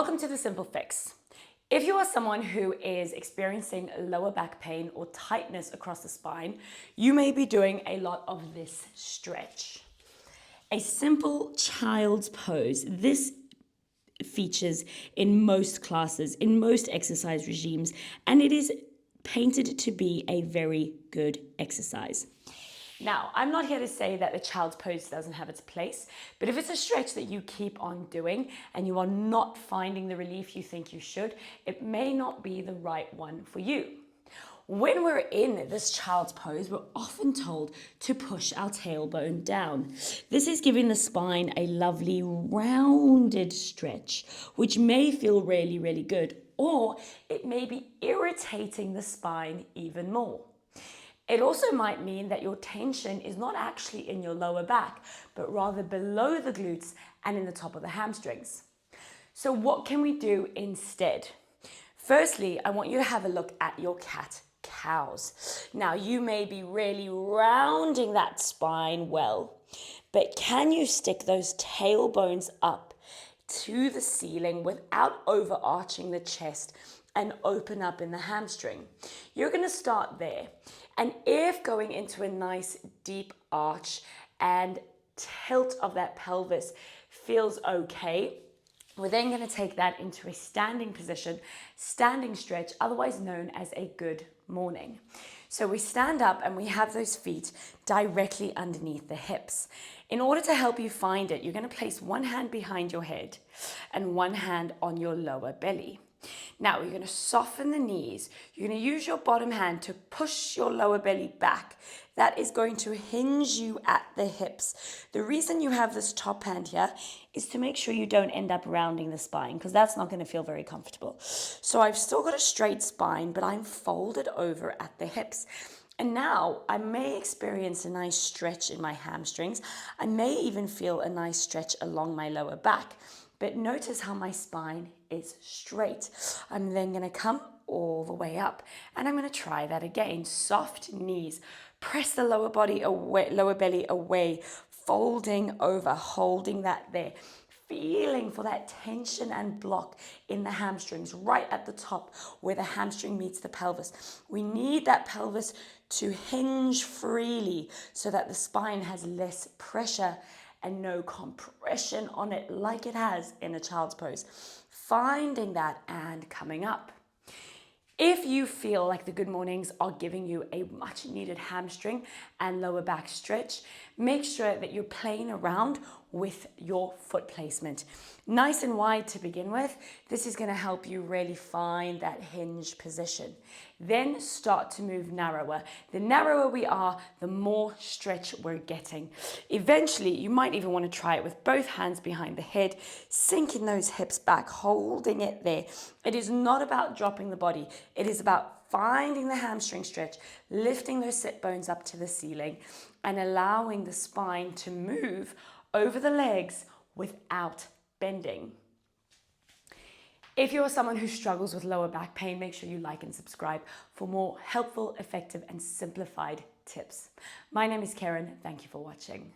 Welcome to The Simple Fix. If you are someone who is experiencing lower back pain or tightness across the spine, you may be doing a lot of this stretch. A simple child's pose. This features in most classes, in most exercise regimes, and it is painted to be a very good exercise. Now, I'm not here to say that the child's pose doesn't have its place, but if it's a stretch that you keep on doing and you are not finding the relief you think you should, it may not be the right one for you. When we're in this child's pose, we're often told to push our tailbone down. This is giving the spine a lovely rounded stretch, which may feel really, really good, or it may be irritating the spine even more. It also might mean that your tension is not actually in your lower back, but rather below the glutes and in the top of the hamstrings. So what can we do instead? Firstly, I want you to have a look at your cat-cows. Now, you may be really rounding that spine well, but can you stick those tailbones up to the ceiling without overarching the chest and open up in the hamstring? You're going to start there. And if going into a nice deep arch and tilt of that pelvis feels okay, we're then going to take that into a standing position, standing stretch, otherwise known as a good morning. So we stand up and we have those feet directly underneath the hips. In order to help you find it, you're going to place one hand behind your head and one hand on your lower belly. Now, you're going to soften the knees. You're going to use your bottom hand to push your lower belly back. That is going to hinge you at the hips. The reason you have this top hand here is to make sure you don't end up rounding the spine, because that's not going to feel very comfortable. So I've still got a straight spine, but I'm folded over at the hips. And now I may experience a nice stretch in my hamstrings. I may even feel a nice stretch along my lower back. But notice how my spine is straight. I'm then going to come all the way up. And I'm going to try that again. Soft knees. Press the lower belly away. Folding over. Holding that there. Feeling for that tension and block in the hamstrings, right at the top where the hamstring meets the pelvis. We need that pelvis to hinge freely so that the spine has less pressure and no compression on it like it has in a child's pose. Finding that and coming up. If you feel like the good mornings are giving you a much needed hamstring and lower back stretch, make sure that you're playing around with your foot placement. Nice and wide to begin with. This is going to help you really find that hinge position. Then start to move narrower. The narrower we are, the more stretch we're getting. Eventually, you might even want to try it with both hands behind the head, sinking those hips back, holding it there. It is not about dropping the body. It is about finding the hamstring stretch, lifting those sit bones up to the ceiling, and allowing the spine to move over the legs without bending. If you're someone who struggles with lower back pain, make sure you like and subscribe for more helpful, effective, and simplified tips. My name is Kerryn. Thank you for watching.